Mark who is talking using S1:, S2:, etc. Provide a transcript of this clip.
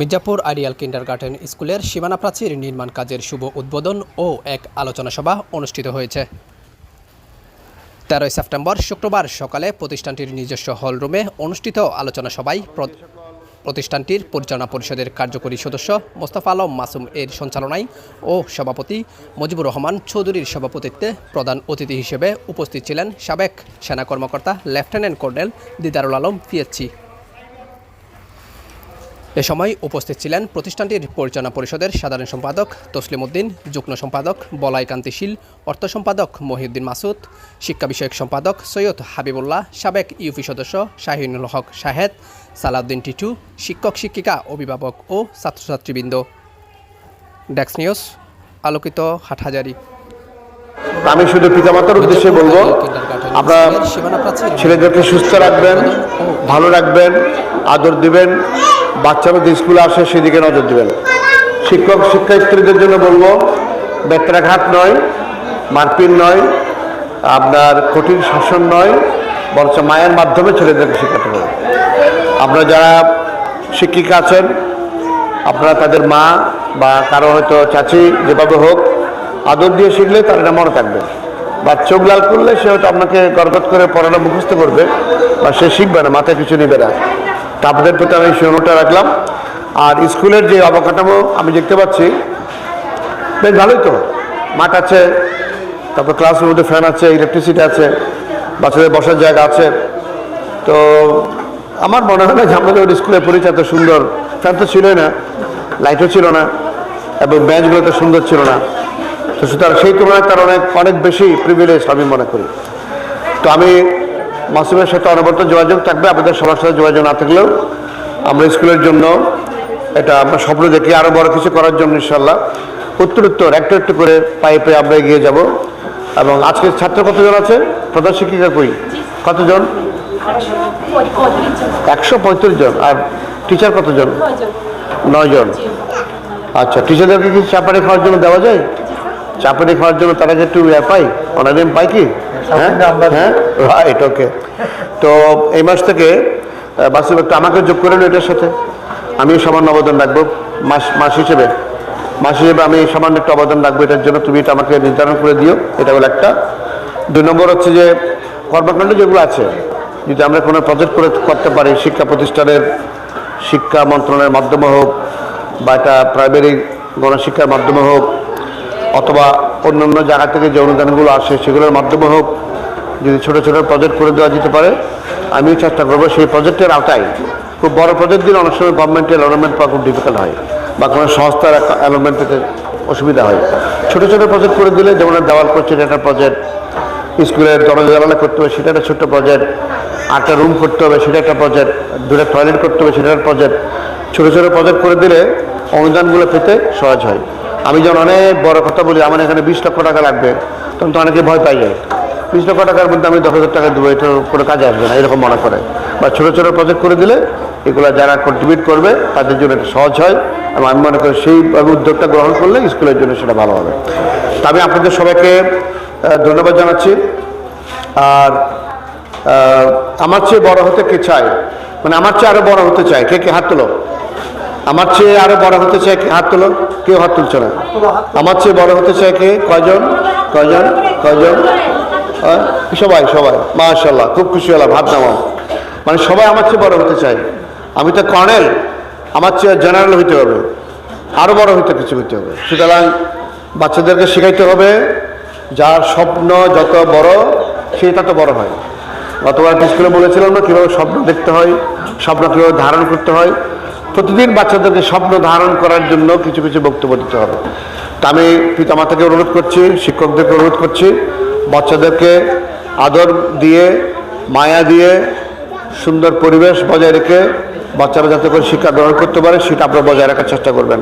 S1: Mirzapur ideal kindergarten স্কুলের সীমানা প্রাচীর নির্মাণ কাজের শুভ উদ্বোধন ও এক আলোচনা সভা অনুষ্ঠিত হয়েছে। 13 সেপ্টেম্বর শুক্রবার সকালে প্রতিষ্ঠানটির নিজস্ব হলরুমে অনুষ্ঠিত আলোচনা সভায় প্রতিষ্ঠানটির পরিচালনা পরিষদের কার্যকরী সদস্য মোস্তফা আলম মাসুম এর সঞ্চালনায় ও সভাপতি মুজিবুর রহমান চৌধুরীর সভাপতিত্বে প্রধান অতিথি হিসেবে উপস্থিত ছিলেন সাবেক সেনা কর্মকর্তা lieutenant colonel Didarul Alam PSC. এ সময় উপস্থিত ছিলেন প্রতিষ্ঠানটির পরিচালনা পরিষদের সাধারণ সম্পাদক তসলিম উদ্দিন, যুগ্ম সম্পাদক বলাই কান্তি শীল, অর্থ সম্পাদক মহিউদ্দিন মাসুদ, শিক্ষা বিষয়ক সম্পাদক সৈয়দ হাবিবুল্লাহ, সাবেক ইউপি সদস্য শাহিনুল হক শাহেদ, সালাউদ্দিন টিটু, শিক্ষক শিক্ষিকা, অভিভাবক ও ছাত্রছাত্রীবৃন্দ। ডেস্ক নিউজ, আলোকিত হাটহাজারী।
S2: আমি শুধু পিতামাতার উদ্দেশ্যে বলবো, আপনারা ছেলেদেরকে সুস্থ রাখবেন, ভালো রাখবেন, আদর দিবেন, বাচ্চারা যে স্কুলে আসে সেদিকে নজর দিবেন। শিক্ষক শিক্ষার্থীদের জন্য বলবো, বেত্রাঘাত নয়, মারপিট নয়, আপনার কঠিন শাসন নয়, বরঞ্চ মায়ের মাধ্যমে ছেলেদেরকে শেখাতে হবে। আপনারা যারা শিক্ষিকা আছেন, আপনারা তাদের মা বা কারো হয়তো চাচি যেভাবে হোক আদর দিয়ে শিখলে তার এটা মনে থাকবে। বা চোখ লাল করলে সে হয়তো আপনাকে গরগত করে পড়াটা মুখস্থ করবে বা সে শিখবে না, মাথায় কিছু নেবে না। তা আপনাদের প্রতি আমি সেই অনুরোধটা রাখলাম। আর স্কুলের যে অবকাঠামো আমি দেখতে পাচ্ছি বেশ ভালোই তো, মাঠ আছে, তারপর ক্লাসের মধ্যে ফ্যান আছে, ইলেকট্রিসিটি আছে, বাচ্চাদের বসার জায়গা আছে। তো আমার মনে হয় না যে আমাদের স্কুলের পরিচয় এত সুন্দর, ফ্যান তো ছিলই না, লাইটও ছিল না, এবং বেঞ্চগুলো তো সুন্দর ছিল না। তো সুতরাং সেই তুলনায় তার অনেক বেশি প্রিভিলেজ আমি মনে করি। তো আমি মাসুমের সাথে অনবরত যোগাযোগ থাকবে, আপনাদের সবার সাথে যোগাযোগ না থাকলেও আমরা স্কুলের জন্য এটা আমরা স্বপ্ন দেখি আরও বড় কিছু করার জন্য ইনশাল্লাহ উত্তর একটু করে পাইপে আমরা এগিয়ে যাব। এবং আজকে ছাত্র কতজন আছে? প্রধান শিক্ষিকা কই কতজন? 135 জন। আর টিচার কতজন? 9 জন। আচ্ছা, টিচারদেরকে কি চাপানি খাওয়ার জন্য দেওয়া যায়? চাপানি খাওয়ার জন্য তারা কি একটু পাই, অনারেম পাই কি? হ্যাঁ, রাইট, ওকে। তো এই মাস থেকে বাসু একটু আমাকে যোগ করে নিন এটার সাথে, আমিও সামান্য অবদান রাখবো। মাস হিসেবে আমি সামান্য একটু অবদান রাখবো এটার জন্য, তুমি এটা আমাকে নির্ধারণ করে দিও। এটা হলো একটা। 2 নম্বর হচ্ছে যে কর্মকাণ্ড যেগুলো আছে, যদি আমরা কোনো প্রজেক্ট করতে পারি, শিক্ষা প্রতিষ্ঠানের শিক্ষা মন্ত্রণালয়ের মাধ্যমে হোক বা এটা প্রাইমারি গণশিক্ষার মাধ্যমে হোক অথবা অন্য জায়গা থেকে যে অনুদানগুলো আসে সেগুলোর মাধ্যমে হোক, যদি ছোটো ছোটো প্রজেক্ট করে দেওয়া যেতে পারে, আমিও চেষ্টা করবো সেই প্রজেক্টের আওতায়। খুব বড় প্রজেক্ট দিলে অনেক সময় গভর্নমেন্টের অ্যালটমেন্ট পাওয়া খুব ডিফিকাল্ট হয় বা কোনো সংস্থার অ্যালটমেন্ট পেতে অসুবিধা হয়। ছোটো ছোটো প্রজেক্ট করে দিলে, যেমন দেওয়াল করছে এটা একটা প্রজেক্ট, স্কুলের দরজা করতে হবে সেটা একটা ছোট্ট প্রজেক্ট, 8টা রুম করতে হবে সেটা একটা প্রজেক্ট, 2টা টয়লেট করতে হবে সেটা একটা প্রজেক্ট। ছোটো ছোটো প্রজেক্ট করে দিলে অনুদানগুলো পেতে সহজ হয়। আমি যেমন অনেক বড় কথা বলি, আমার এখানে 20 লক্ষ টাকা লাগবে, তখন তো অনেকে ভয় পাই যায়। 20 লক্ষ টাকার মধ্যে আমি 10,000 টাকা দেবো, এটার কোনো কাজে আসবে না, এরকম মনে করে। বা ছোটো ছোটো প্রজেক্ট করে দিলে এগুলো যারা কন্ট্রিবিউট করবে তাদের জন্য এটা সহজ হয়, এবং আমি মনে করি সেইভাবে উদ্যোগটা গ্রহণ করলে স্কুলের জন্য সেটা ভালো হবে। তা আমি আপনাদের সবাইকে ধন্যবাদ জানাচ্ছি। আর আমার চেয়ে বড় হতে কে চায়, মানে আমার চেয়ে আরও বড় হতে চায়, কে হাত তোলো? আমার চেয়ে আরো বড় হতে চায় কে? হাত তোলো। কেউ হাত তুলছে না। আমার চেয়ে বড় হতে চায় কে? কয়জন? সবাই মাশাআল্লাহ, খুব খুশি হলাম, হাত নামাও। মানে সবাই আমার চেয়ে বড় হতে চায়। আমি তো কর্নেল, আমার চেয়ে জেনারেল হইতে হবে, আরো বড় হইতে কিছু হইতে হবে। সুতরাং বাচ্চাদেরকে শেখাইতে হবে যার স্বপ্ন যত বড় সে তত বড় হয়। গতবার স্কুলে বলেছিলাম না কীভাবে স্বপ্ন দেখতে হয়, স্বপ্ন কীভাবে ধারণ করতে হয়। প্রতিদিন বাচ্চাদেরকে স্বপ্ন ধারণ করার জন্য কিছু কিছু বক্তব্য দিতে হবে। তা আমি পিতামাতাকে অনুরোধ করছি, শিক্ষকদেরকে অনুরোধ করছি, বাচ্চাদেরকে আদর দিয়ে, মায়া দিয়ে, সুন্দর পরিবেশ বজায় রেখে বাচ্চারা যাতে করে শিক্ষা গ্রহণ করতে পারে সেটা আপনারা বজায় রাখার চেষ্টা করবেন।